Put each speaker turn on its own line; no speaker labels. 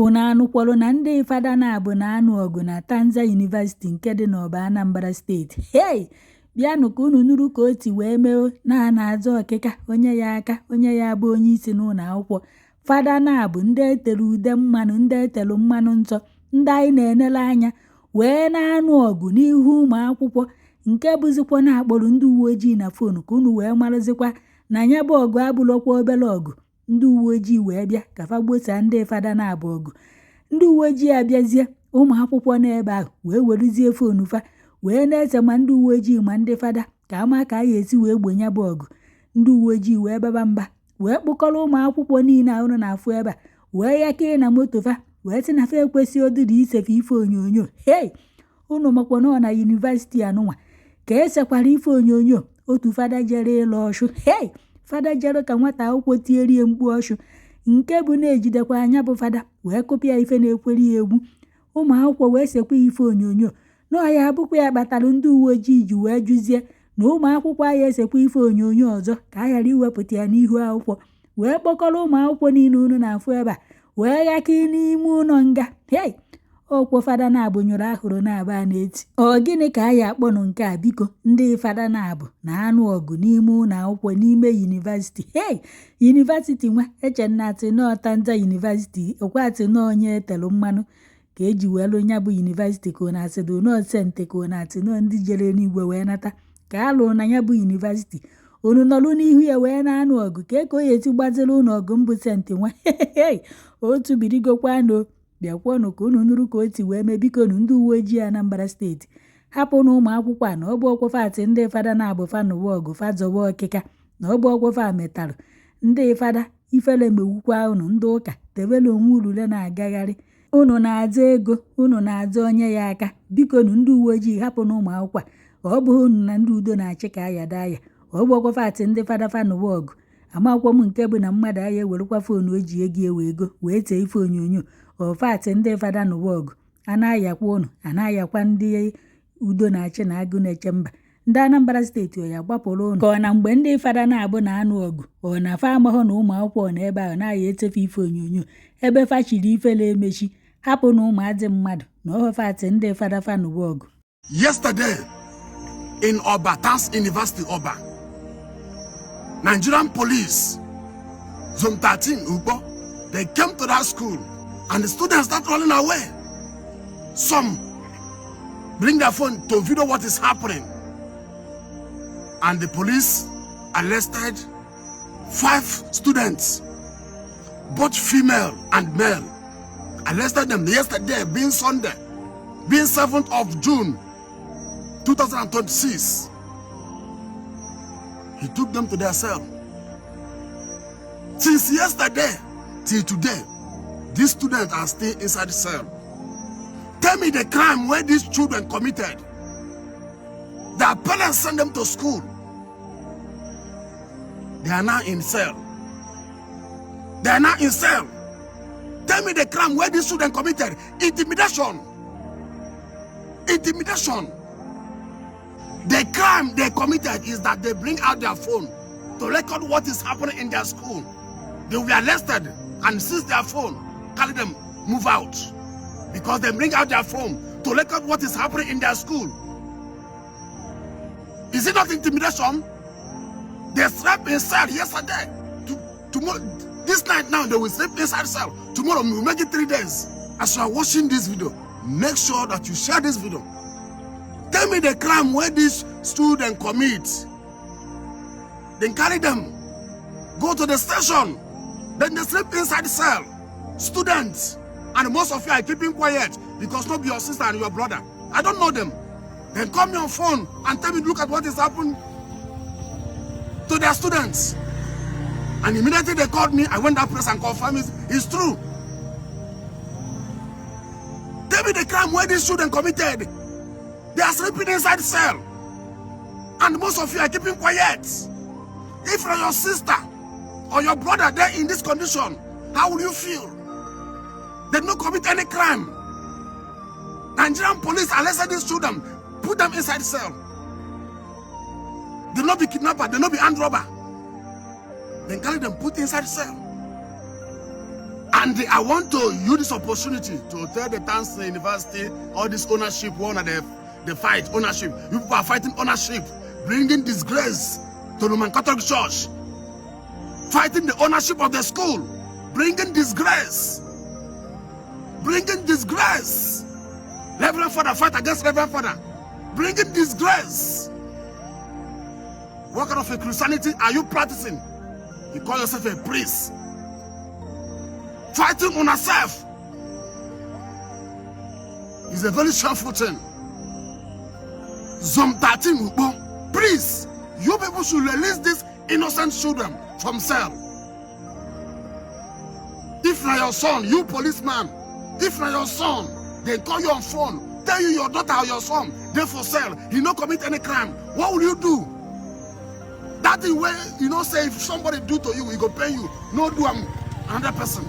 Unu anụkwalụ na ndị fada na-abụ na-anụ ọgụ na Tanzania University nke dị n'Oba Anambra steeti. Hey! Bịanụ ka unu nụrụ ka o ti wee mee na-azọ ọkịka onye ya aka onye ya bụ onye isi n'ụlọ akwụkwọ. Fada na-abụ ndị etere ude mmanụ, ndị etelu mmanụ nsọ, ndị anyị na-enele anya wee na-anụ ọgụ n'ihu ụmụ akwụkwọ nke bụzikwa na-akpọrọ ndị uwe ojii na fonu ka unu wee marụzikwa na ya bụ ọgụ abụrụkwa obere ọgụ. Ndị uwe ojii wee bịa ka fa gbosaa ndị fada na-abụ ọgụ. Ndị uwe ojii abịazie ụmụ akwụkwọ n'ebe ahụ wee werezie fonu fa wee na-ese ma ndị uwe ojii ma ndị fada ka ama ka a ga-esi wee gbenye bụ ọgụ. Ndị uwe ojii wee baba mba wee kpụkọrọ ụmụ akwụkwọ niile ahụ na-afụ ebe a wee yakee na moto fa wee sị na fa ekwesị odiri isefe ife onyonyo. Hey! Unu makwa nọ na yunivasiti anụnwa ka esekwara ife onyonyo otu fada jere ịlụ ọshụ. Hey! Fada jere ka nwata akwụkwọ tierie mkpu ọshụ nke bụ na-ejidekwa anya bụ fada wee kụpịa ife na-ekweri egwu. Ụmụ akwụkwọ wee sekwa ife onyonyo na ya abụkwa ya kpatara ndị uwe ojii ji wee jụzie na ụmụ akwụkwọ anyị esekwa ife onyonyo ọzọ ka a ghara iwepụta ya n'ihu akwụkwọ. Wee kpọkọrọ ụmụ akwụkwọ niile unu na-afụ ebe a wee ghakee n'ime ụlọ nga. Hey! Okwo fada na-abụ nyụrụ ahụrụ na-aba na-eti. Ọ gịnị ka anyị akpọnụ nke a biko? Ndị fada na-abụ na-anụ ọgụ n'ime ụlọ akwụkwọ n'ime yunivasiti. Hey! Yunivasiti nwa echennatị nọ Tanzania University ọkwatị nọ onye etelu mmanụ ka eji wee lụ nya bụ yunivasiti ka ọ na-asịdụ nọ sente ka ọ na-atị nọ ndị jere n'igwe wee nata ka a lụrụ na ya bụ yunivasiti. Unu nọrụ n'ihu ya wee na-anụ ọgụ ka eko ya eti gbaziri ụlọ ọgụ mbụ sente nwa. Otu birigokwanụ bịakwanụ ka unu nụrụ ka o ti wee mee bikonu ndị uwe ojii Anambra steeti hapụ na ụmụ akwụkwọ a na ọ bụ ọkwafatị ndị fada na-abụ fanụwa ọgụ fazọwa ọkịka na ọ bụ ọkwafa metalụ ndị fada ifele mewukwa unu ndị ụka tebelu onwe urule na-agagharị. Unu na-aza ego, unu na-aza onye ya aka. Bikonu ndị uwe ojii hapụ na ụmụ akwụkwọ ọ bụghị unu na ndị udo na-achị ka aya daa ya. Ọ bụ ọkwafatị ndị fada fanụwa ọgụ. Amakwọ m nke bụ na mmadụ aya ewerekwa fonu o ji ego ego wee tee ife onyonyo. Ọfatị ndị fada n'ụwa ọgụ anaghịakwa unu anaghịakwa ndị udo na-achị na agụ na-eche mba. Ndị Anambra steeti ọ ya gbapụrụ unu ka ọ na mgbe ndị fada na-abụ na-anụ ọgụ ọ na-afa amahụ na ụmụ akwụkwọ na ebe ahụ naghị etefe ife onyonyo ebe fachiri ifele emechi hapụ na ụmụadị mmadụ na ọfatị ndị fada fanụwa ọgụ.
Yesterday in Oba, Tanzania University Oba, Nigerian police, Zone 13 Ubo, they came to that school and the students start running away. Some bring their phone to video what is happening. And the police arrested 5 students, both female and male. Arrested them yesterday, being Sunday, being 7th of June, 2026. He took them to their cell. Since yesterday till today, these students are still inside the cell. Tell me the crime where these children committed. Their parents sent them to school. They are now in cell. They are now in cell. Tell me the crime where these children committed. Intimidation. Intimidation. The crime they committed is that they bring out their phone to record what is happening in their school. They will be arrested and seize their phone. Carry them, move out. Because they bring out their phone to record what is happening in their school. Is it not intimidation? They slept inside yesterday. Tomorrow, this night now, they will sleep inside cell. Tomorrow, we will make it 3 days. As you are watching this video, make sure that you share this video. Tell me the crime where these students commit. Then carry them. Go to the station. Then they sleep inside the cell. Students. And most of you are keeping quiet because not your sister and your brother. I don't know them. Then call me on phone and tell me, look at what is happening to their students. And immediately they called me. I went that place and confirmed it's true. Tell me the crime where these children committed. They are sleeping inside the cell. And most of you are keeping quiet. If you're your sister or your brother there in this condition, how will you feel? They don't commit any crime. Nigerian police arrested these children, put them inside the cell. They not be kidnapper, they not be armed robber. Then carry them, put inside the cell. And I want to use this opportunity to tell the Tanzania University, all this ownership, one of the fight, ownership. You people are fighting ownership, bringing disgrace to the Roman Catholic Church. Fighting the ownership of the school, bringing disgrace. Bringing disgrace. Reverend Father, fight against Reverend Father. Bringing disgrace. What kind of a Christianity are you practicing? You call yourself a priest. Fighting on yourself is a very shameful thing. Zom 13, please, you people should release these innocent children from cell. If not your son, you policeman, if not your son, they call you on phone, tell you your daughter or your son, they for sale, he not commit any crime. What will you do? That is where, say if somebody do to you, he go pay you. No do another person.